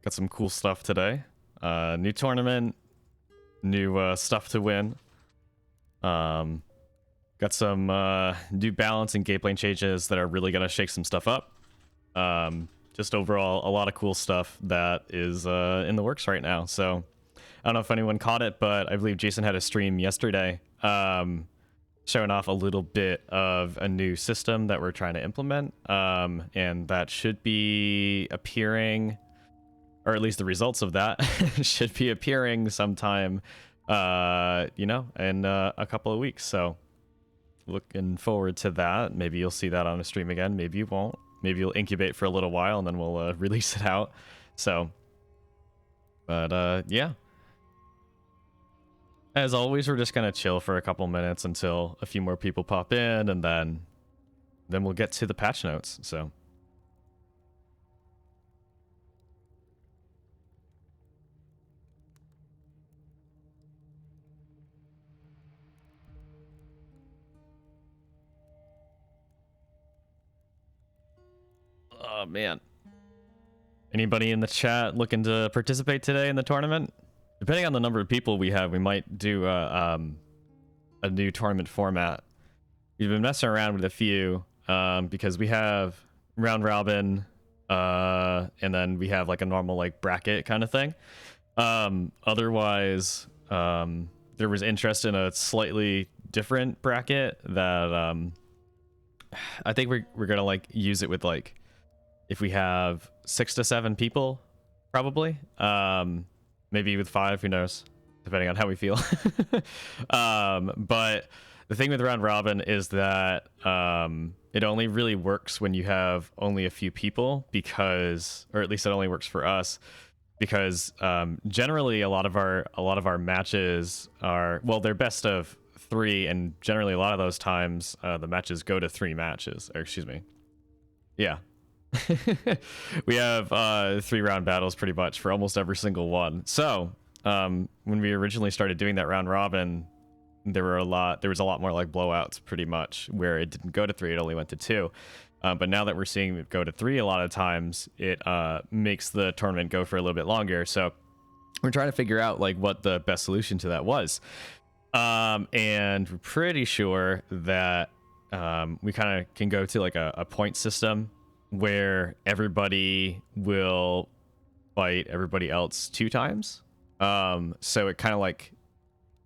Got some cool stuff today. New tournament, new stuff to win. Got some new balance and gameplay changes that are really gonna shake some stuff up. Just overall, a lot of cool stuff that is in the works right now. So I don't know if anyone caught it, but I believe Jason had a stream yesterday showing off a little bit of a new system that we're trying to implement, and that should be appearing, or at least the results of that should be appearing sometime, you know, in a couple of weeks. So looking forward to that. Maybe you'll see that on a stream again. Maybe you won't. Maybe you'll incubate for a little while and then we'll release it out. So, but yeah. As always, we're just gonna chill for a couple minutes until a few more people pop in, and then we'll get to the patch notes. So. Oh man. Anybody in the chat looking to participate today in the tournament? Depending on the number of people we have, we might do a new tournament format. We've been messing around with a few because we have round robin, and then we have like a normal like bracket kind of thing. Otherwise, there was interest in a slightly different bracket that I think we're gonna like use it with like if we have 6 to 7 people, probably. Maybe with 5, who knows, depending on how we feel. But the thing with round robin is that it only really works when you have only a few people, because, or at least it only works for us, because generally a lot of our matches are, well, they're best of 3, and generally a lot of those times the matches go to 3 matches, or excuse me, yeah. We have 3-round battles pretty much for almost every single one. So when we originally started doing that round robin, there was a lot more like blowouts, pretty much, where it didn't go to 3, it only went to 2. But now that we're seeing it go to 3 a lot of times, it makes the tournament go for a little bit longer. So we're trying to figure out like what the best solution to that was, and we're pretty sure that we kind of can go to like a point system where everybody will fight everybody else 2 times. So it kind of like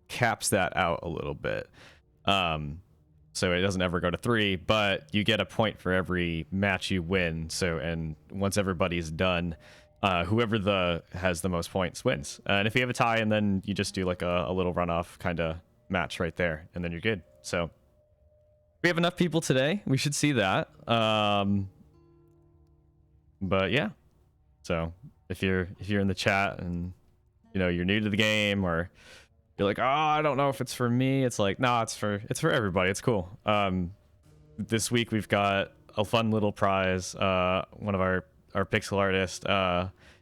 caps that out a little bit. So it doesn't ever go to 3, but you get a point for every match you win. So, and once everybody's done, whoever has the most points wins. And if you have a tie, and then you just do like a little runoff kind of match right there, and then you're good. So we have enough people today. We should see that. But yeah, so if you're in the chat and you know you're new to the game, or you're like, oh, I don't know if it's for me, it's like, nah, it's for everybody. It's cool. This week we've got a fun little prize. One of our pixel artists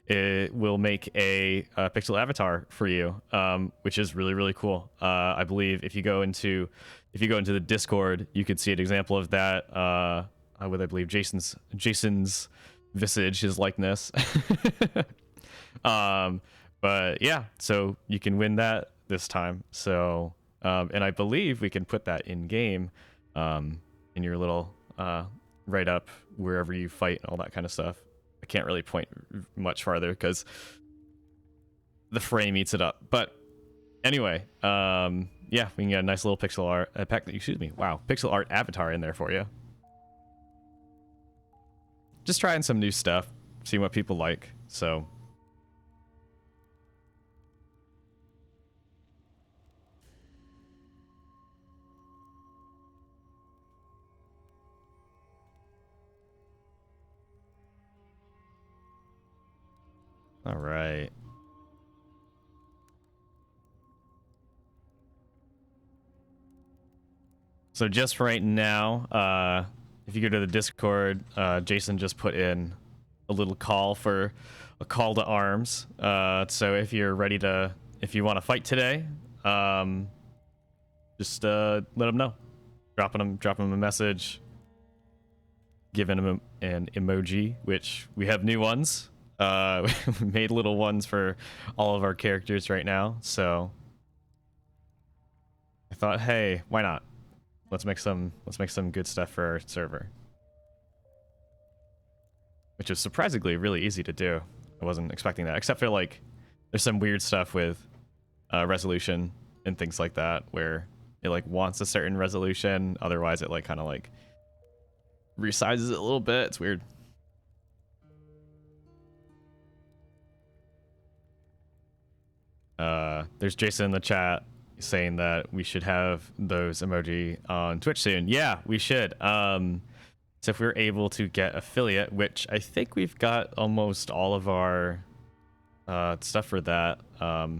it will make a pixel avatar for you, which is really, really cool. I believe if you go into the Discord, you could see an example of that with, I believe, Jason's visage, his likeness. But yeah, so you can win that this time. So and I believe we can put that in game, in your little write up wherever you fight and all that kind of stuff. I can't really point much farther because the frame eats it up. But anyway, yeah, we can get a nice little pixel art pixel art avatar in there for you. Just trying some new stuff, seeing what people like. So all right. So just right now, if you go to the Discord, Jason just put in a little call for a call to arms. So if you're ready to, if you want to fight today, just let him know. Dropping him a message. given him an emoji, which we have new ones. We made little ones for all of our characters right now, so I thought, hey, why not? Let's make some good stuff for our server. Which is surprisingly really easy to do. I wasn't expecting that, except for like there's some weird stuff with resolution and things like that where it like wants a certain resolution, otherwise it like kind of like resizes it a little bit. It's weird. There's Jason in the chat saying that we should have those emoji on Twitch soon. Yeah, we should. So if we're able to get affiliate, which I think we've got almost all of our stuff for that,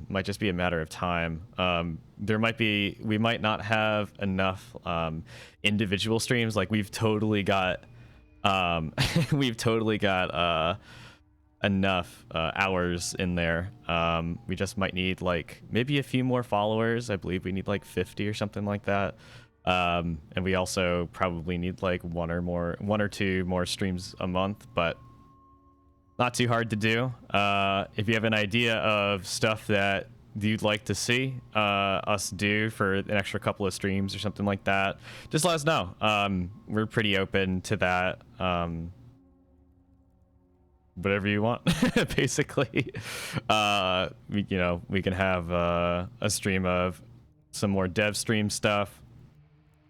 might just be a matter of time. We might not have enough individual streams. Like we've totally got enough hours in there. We just might need like maybe a few more followers. I believe we need like 50 or something like that. And we also probably need like one or two more streams a month, but not too hard to do. If you have an idea of stuff that you'd like to see us do for an extra couple of streams or something like that, just let us know. We're pretty open to that. Whatever you want, basically. We can have a stream of some more dev stream stuff.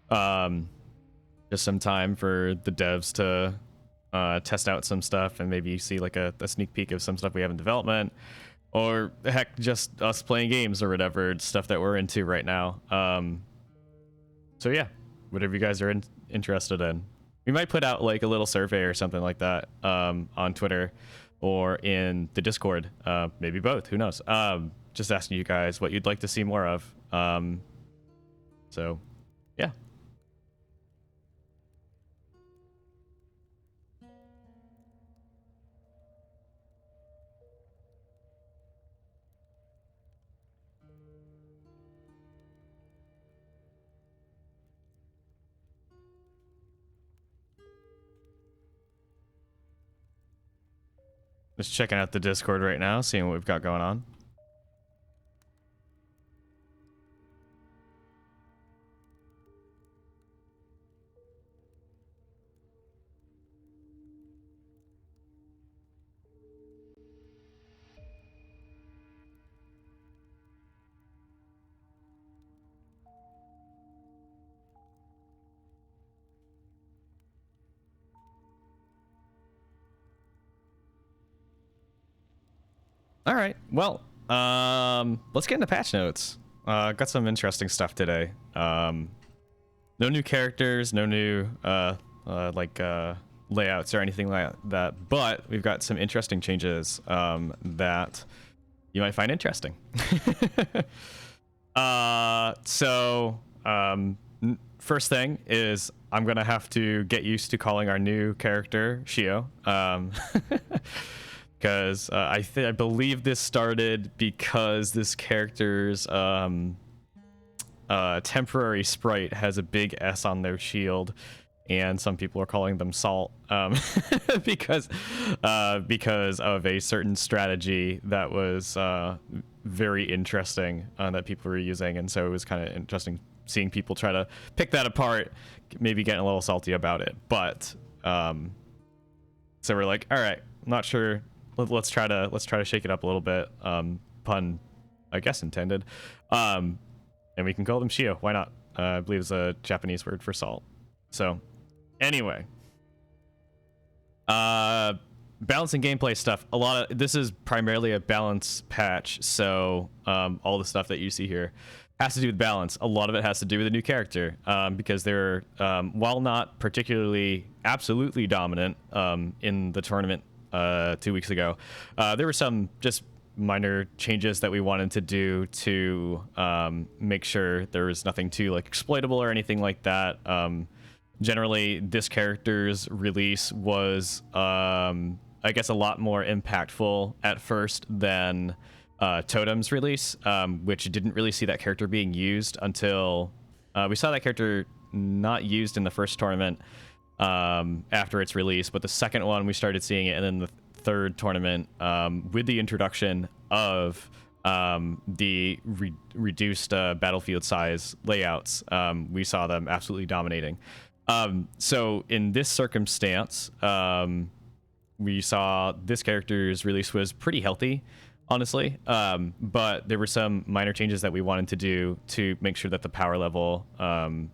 Just some time for the devs to test out some stuff and maybe see like a sneak peek of some stuff we have in development, or heck, just us playing games or whatever stuff that we're into right now. So yeah, whatever you guys are interested in. We might put out like a little survey or something like that on Twitter or in the Discord. Maybe both, who knows. Just asking you guys what you'd like to see more of. So yeah. Just checking out the Discord right now, seeing what we've got going on. All right, well, let's get into patch notes. Got some interesting stuff today. No new characters, no new layouts or anything like that, but we've got some interesting changes that you might find interesting. First thing is I'm gonna have to get used to calling our new character Shio. Because I believe this started because this character's temporary sprite has a big S on their shield, and some people are calling them Salt because of a certain strategy that was very interesting that people were using, and so it was kind of interesting seeing people try to pick that apart, maybe getting a little salty about it. But so we're like, all right, I'm not sure. Let's try to shake it up a little bit. Pun, I guess, intended. And we can call them Shio. Why not? I believe it's a Japanese word for salt. So, anyway, balancing gameplay stuff. This is primarily a balance patch. So, all the stuff that you see here has to do with balance. A lot of it has to do with a new character, because they're while not particularly absolutely dominant in the tournament 2 weeks ago, there were some just minor changes that we wanted to do to make sure there was nothing too like exploitable or anything like that. Generally, this character's release was I guess a lot more impactful at first than Totem's release, which didn't really see that character being used until we saw that character not used in the first tournament after its release, but the second one we started seeing it, and then the third tournament, with the introduction of the reduced battlefield size layouts, we saw them absolutely dominating. So in this circumstance, we saw this character's release was pretty healthy, honestly, but there were some minor changes that we wanted to do to make sure that the power level,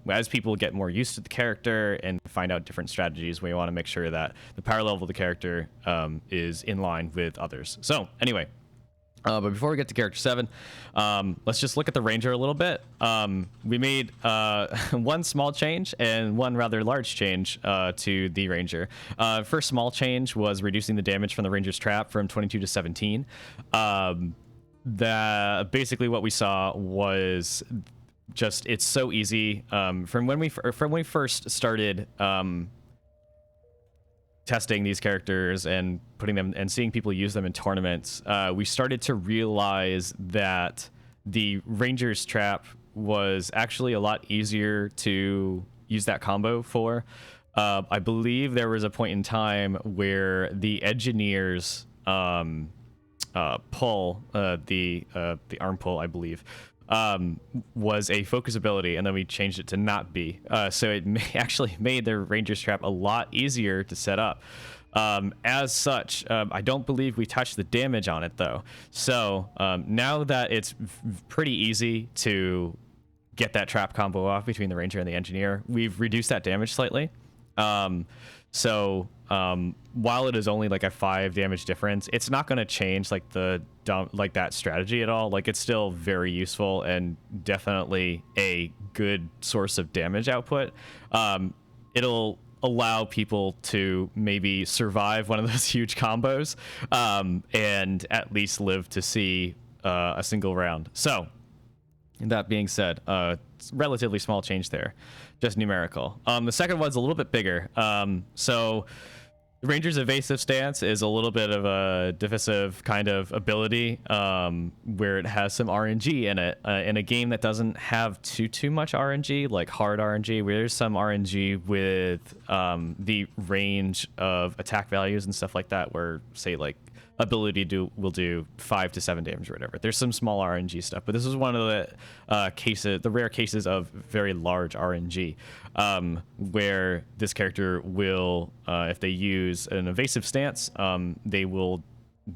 as people get more used to the character and find out different strategies, we want to make sure that the power level of the character is in line with others. So anyway, but before we get to character 7, let's just look at the Ranger a little bit. We made one small change and one rather large change to the Ranger. First small change was reducing the damage from the Ranger's trap from 22 to 17. Basically what we saw was just, it's so easy. From when we first started testing these characters and putting them and seeing people use them in tournaments, we started to realize that the Ranger's trap was actually a lot easier to use that combo for. I believe there was a point in time where the Engineer's pull, the arm pull, I believe, was a focus ability, and then we changed it to not be. So it actually made the Ranger's trap a lot easier to set up. As such, I don't believe we touched the damage on it though. So now that it's pretty easy to get that trap combo off between the Ranger and the Engineer, we've reduced that damage slightly. While it is only like a 5 damage difference, it's not going to change like that strategy at all. Like, it's still very useful and definitely a good source of damage output. It'll allow people to maybe survive one of those huge combos, and at least live to see a single round. So that being said, it's a relatively small change there, just numerical. The second one's a little bit bigger. So the Ranger's evasive stance is a little bit of a divisive kind of ability, where it has some RNG in it. In a game that doesn't have too much RNG, like hard RNG, where there's some RNG with the range of attack values and stuff like that, where, say, like, ability will do 5 to 7 damage or whatever. There's some small RNG stuff, but this is one of the the rare cases of very large RNG, where this character will, if they use an evasive stance, they will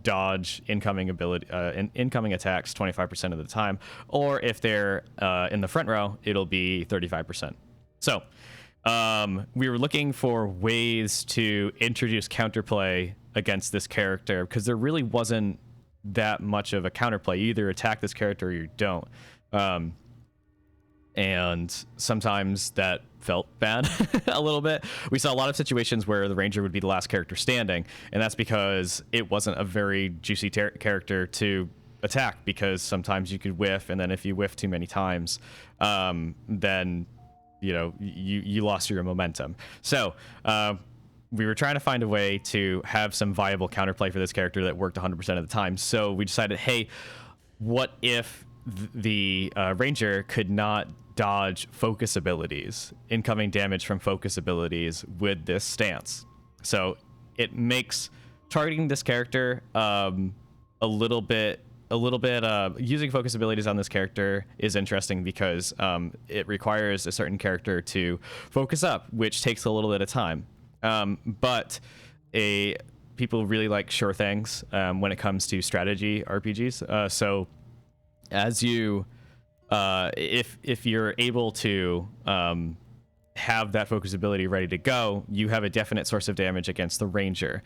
dodge incoming attacks 25% of the time, or if they're in the front row, it'll be 35%. So we were looking for ways to introduce counterplay against this character, because there really wasn't that much of a counterplay. You either attack this character or you don't. And sometimes that felt bad a little bit. We saw a lot of situations where the Ranger would be the last character standing, and that's because it wasn't a very juicy character to attack, because sometimes you could whiff, and then if you whiff too many times, then you lost your momentum. So we were trying to find a way to have some viable counterplay for this character that worked 100% of the time. So we decided, hey, what if the Ranger could not dodge focus abilities, incoming damage from focus abilities, with this stance? So it makes targeting this character using focus abilities on this character is interesting, because it requires a certain character to focus up, which takes a little bit of time. But people really like sure things when it comes to strategy RPGs. So as you, if you're able to have that focus ability ready to go, you have a definite source of damage against the Ranger,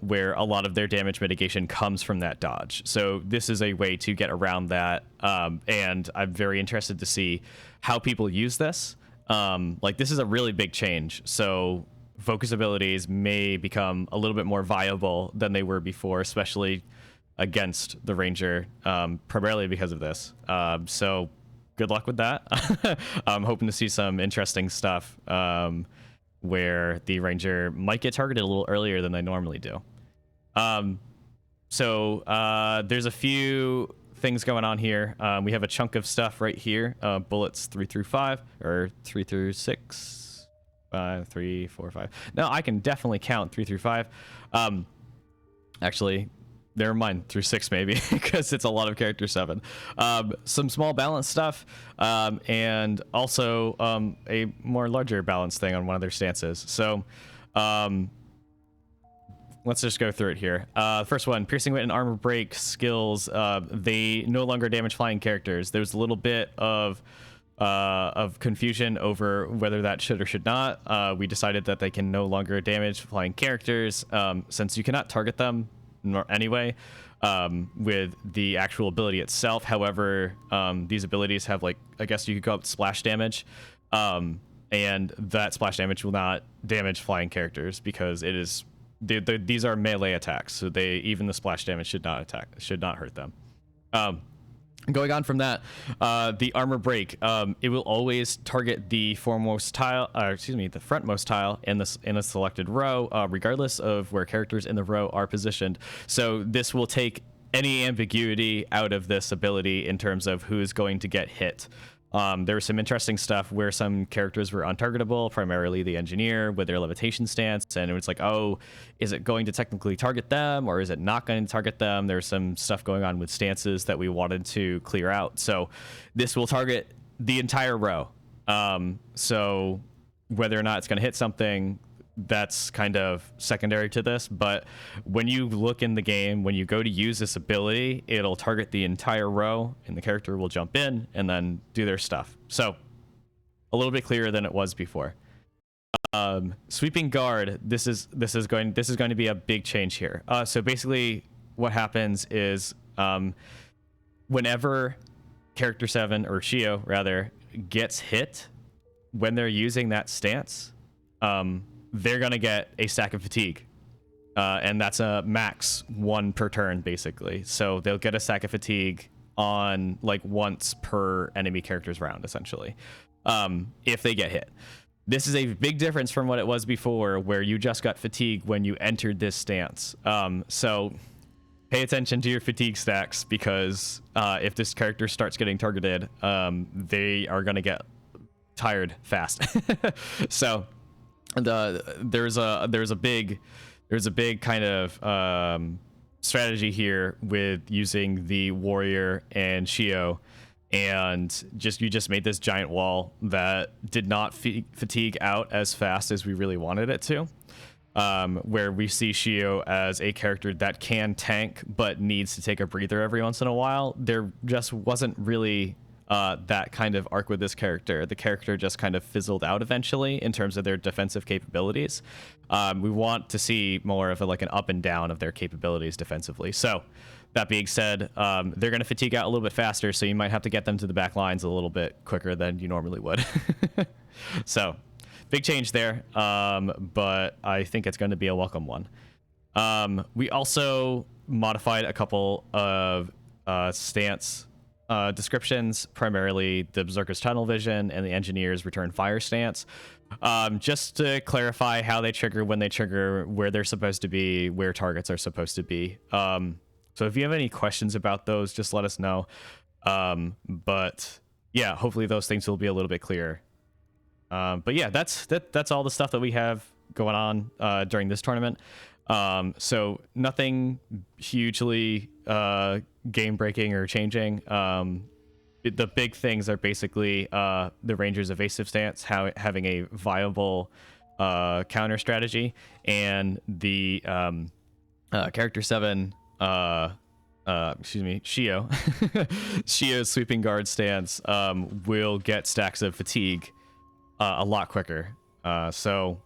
where a lot of their damage mitigation comes from that dodge. So this is a way to get around that, and I'm very interested to see how people use this. Like, this is a really big change, so focus abilities may become a little bit more viable than they were before, especially against the Ranger, primarily because of this. So good luck with that. I'm hoping to see some interesting stuff where the Ranger might get targeted a little earlier than they normally do. So there's a few things going on here. We have a chunk of stuff right here, bullets 3 through 5, or 3 through 6. 5, 3, 4, 5. No, I can definitely count 3 through 5. Actually, never mind, through 6 maybe, because it's a lot of character 7. Some small balance stuff, and also a more larger balance thing on one of their stances. So let's just go through it here. First one, piercing wit and armor break skills. They no longer damage flying characters. There's a little bit of confusion over whether that should or should not. We decided that they can no longer damage flying characters, since you cannot target them anyway with the actual ability itself. However, these abilities have, like, I guess you could go up splash damage, and that splash damage will not damage flying characters because it is these are melee attacks, so even the splash damage should not hurt them. Going on from that, the armor break, it will always target the foremost tile, the frontmost tile in a selected row, regardless of where characters in the row are positioned. So this will take any ambiguity out of this ability in terms of who's going to get hit. There was some interesting stuff where some characters were untargetable, primarily the engineer with their levitation stance, and it was like, oh, is it going to technically target them or is it not going to target them? There's some stuff going on with stances that we wanted to clear out. So this will target the entire row. So whether or not it's going to hit something, that's kind of secondary to this, but when you look in the game, when you go to use this ability, it'll target the entire row and the character will jump in and then do their stuff. So a little bit clearer than it was before. Sweeping guard, this is going to be a big change here. So basically what happens is whenever character 7 or Shio rather gets hit when they're using that stance, they're going to get a stack of fatigue. And that's a max 1 per turn, basically. So they'll get a stack of fatigue on like once per enemy character's round, essentially, if they get hit. This is a big difference from what it was before, where you just got fatigue when you entered this stance. So pay attention to your fatigue stacks, because if this character starts getting targeted, they are going to get tired fast. So there's a big kind of strategy here with using the warrior and Shio, and you just made this giant wall that did not fatigue out as fast as we really wanted it to, where we see Shio as a character that can tank but needs to take a breather every once in a while. There just wasn't really that kind of arc with this character. The character just kind of fizzled out eventually in terms of their defensive capabilities. We want to see more of an up and down of their capabilities defensively. So that being said, they're going to fatigue out a little bit faster, so you might have to get them to the back lines a little bit quicker than you normally would. So big change there, but I think it's going to be a welcome one. We also modified a couple of stance descriptions, primarily the Berserker's tunnel vision and the engineer's return fire stance, just to clarify how they trigger, when they trigger, where they're supposed to be, where targets are supposed to be. So if you have any questions about those, just let us know. But yeah, hopefully those things will be a little bit clearer. But yeah, that's all the stuff that we have going on during this tournament. So nothing hugely game breaking or changing. The big things are basically the Ranger's evasive stance, having a viable counter strategy, and the character 7 Shio Shio's sweeping guard stance will get stacks of fatigue a lot quicker. So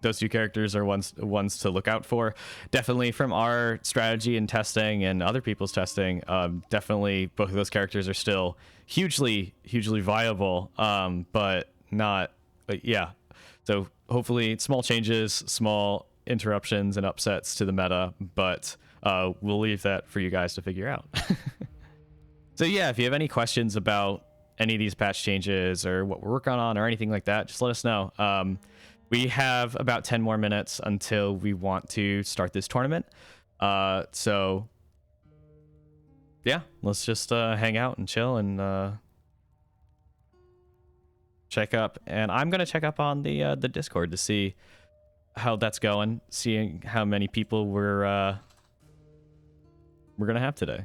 those two characters are ones to look out for. Definitely from our strategy and testing and other people's testing, definitely both of those characters are still hugely viable, but not yeah. So hopefully small changes, small interruptions and upsets to the meta, but we'll leave that for you guys to figure out. So yeah, if you have any questions about any of these patch changes or what we're working on or anything like that, just let us know. We have about 10 more minutes until we want to start this tournament. So yeah, let's just hang out and chill check up, and I'm gonna check up on the Discord to see how that's going, seeing how many people we're gonna have today.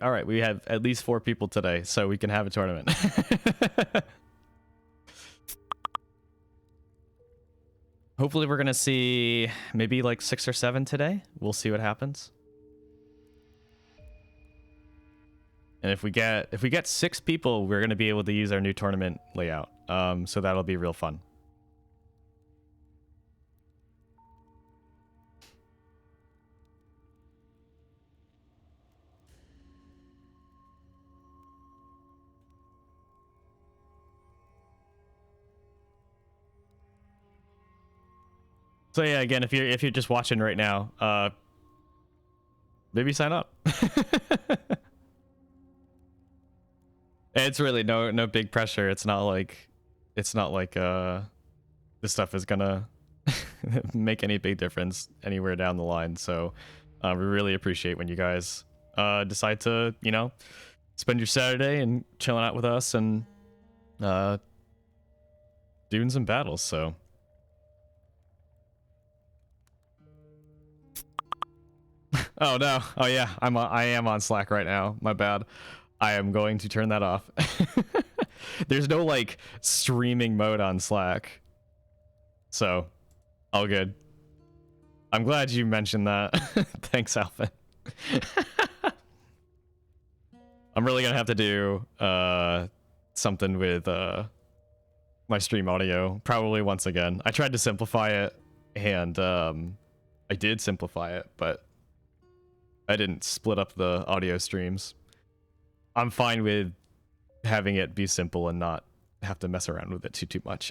All right, we have at least 4 people today, so we can have a tournament. Hopefully we're gonna see maybe like 6 or 7 today. We'll see what happens. And if we get 6 people, we're gonna be able to use our new tournament layout. So that'll be real fun. So yeah, again, if you're just watching right now, maybe sign up. It's really no big pressure. It's not like this stuff is gonna make any big difference anywhere down the line. So we really appreciate when you guys decide to, you know, spend your Saturday and chilling out with us and doing some battles. So oh no, oh yeah, I am on Slack right now, my bad. I am going to turn that off. There's no like streaming mode on Slack, so all good. I'm glad you mentioned that. Thanks, Alpha. I'm really gonna have to do something with my stream audio probably once again. I tried to simplify it, and I did simplify it, but I didn't split up the audio streams. I'm fine with having it be simple and not have to mess around with it too much.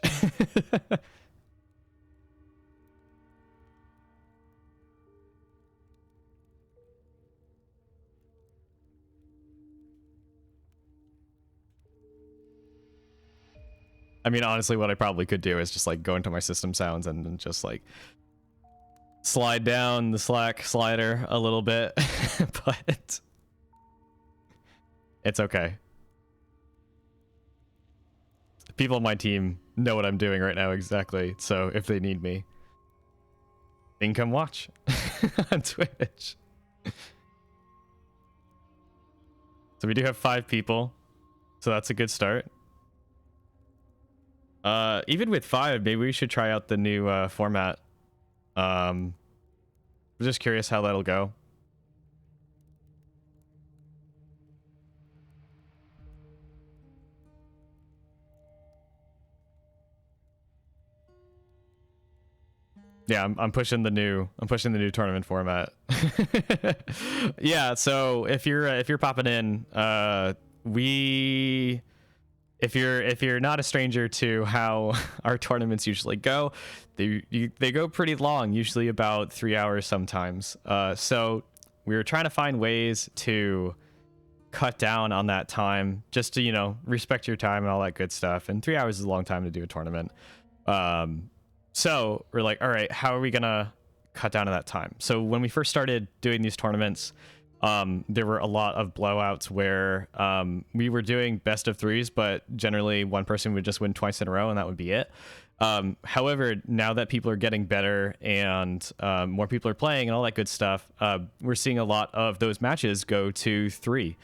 I mean, honestly, what I probably could do is just like go into my system sounds and just like slide down the Slack slider a little bit, but it's okay. People on my team know what I'm doing right now exactly, so if they need me, they can come watch on Twitch. So we do have 5 people, so that's a good start. Even with 5, maybe we should try out the new format. I'm just curious how that'll go. Yeah, I'm pushing the new tournament format. Yeah, so if you're popping in, if you're not a stranger to how our tournaments usually go, they go pretty long, usually about 3 hours sometimes. So we were trying to find ways to cut down on that time, just to, you know, respect your time and all that good stuff. And 3 hours is a long time to do a tournament. So we're like, all right, how are we gonna cut down on that time? So when we first started doing these tournaments, there were a lot of blowouts where we were doing best of 3s, but generally one person would just win twice in a row and that would be it. However, now that people are getting better and more people are playing and all that good stuff, we're seeing a lot of those matches go to 3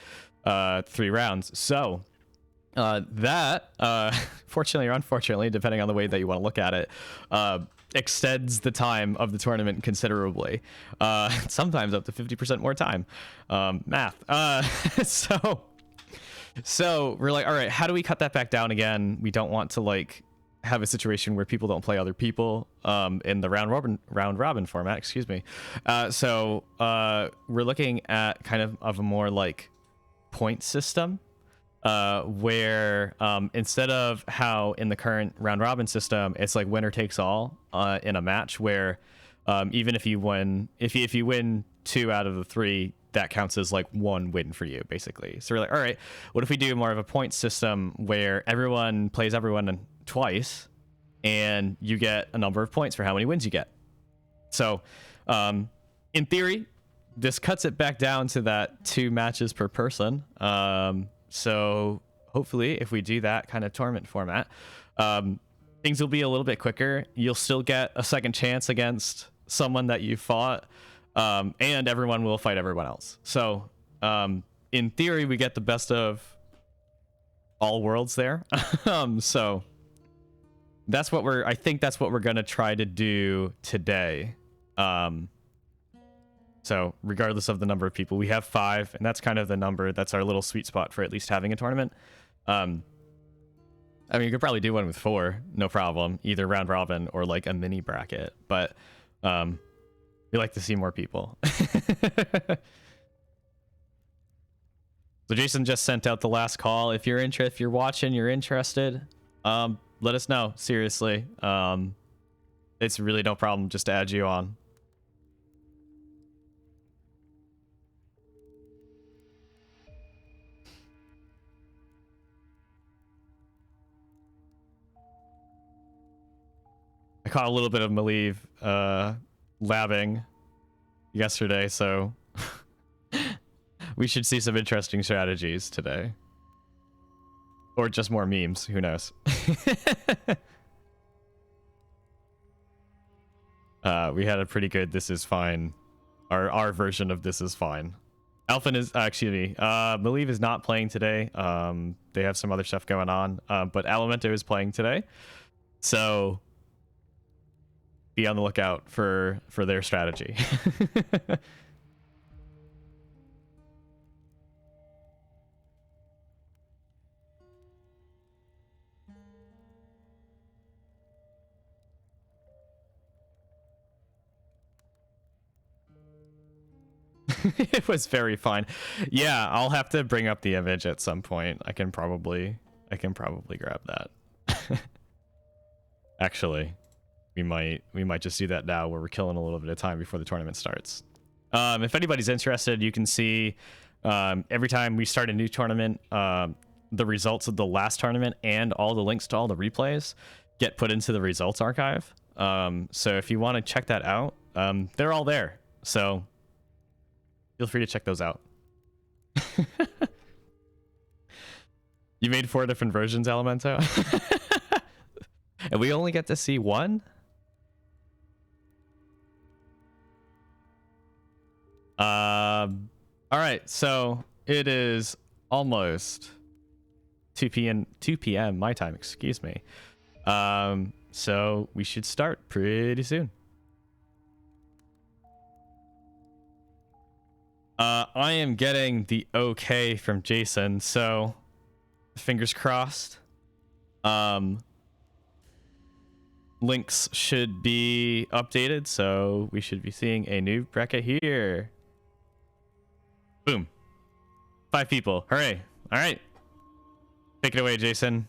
rounds. So that fortunately or unfortunately, depending on the way that you want to look at it, extends the time of the tournament considerably, sometimes up to 50% more time. Math. So we're like, all right, how do we cut that back down again? We don't want to like have a situation where people don't play other people in the round robin format, excuse me. So we're looking at kind of a more like point system, where instead of how in the current round robin system it's like winner takes all in a match where Even if you win, if you win 2 out of the 3, that counts as like 1 win for you, basically. So we're like, all right, what if we do more of a point system where everyone plays everyone twice, and you get a number of points for how many wins you get. So, in theory, this cuts it back down to that 2 matches per person. So hopefully, if we do that kind of tournament format, things will be a little bit quicker. You'll still get a second chance against someone that you fought, and everyone will fight everyone else. So, in theory, we get the best of all worlds there. So that's what I think that's what we're gonna try to do today. So regardless of the number of people, we have 5, and that's kind of the number. That's our little sweet spot for at least having a tournament. I mean, you could probably do one with 4, no problem, either round robin or like a mini bracket, but we like to see more people. So Jason just sent out the last call. If you're if you're watching, you're interested, let us know. Seriously, it's really no problem just to add you on. I caught a little bit of Maliv labbing yesterday, so we should see some interesting strategies today. Or just more memes, who knows. We had a pretty good This Is Fine. Our version of This Is Fine. Alphen is, excuse me, Maliv is not playing today. They have some other stuff going on, but Alimento is playing today. So be on the lookout for their strategy. It was very fun. Yeah, I'll have to bring up the image at some point. I can probably grab that. Actually, we might just do that now, where we're killing a little bit of time before the tournament starts. If anybody's interested, you can see every time we start a new tournament, the results of the last tournament and all the links to all the replays get put into the results archive. So if you want to check that out, they're all there. So feel free to check those out. You made 4 different versions, Alimento? And we only get to see 1? All right, so it is almost 2 p.m. my time, excuse me. So we should start pretty soon. I am getting the okay from Jason, so fingers crossed. Links should be updated, so we should be seeing a new bracket here. Boom. 5 people. Hooray. All right. Take it away, Jason.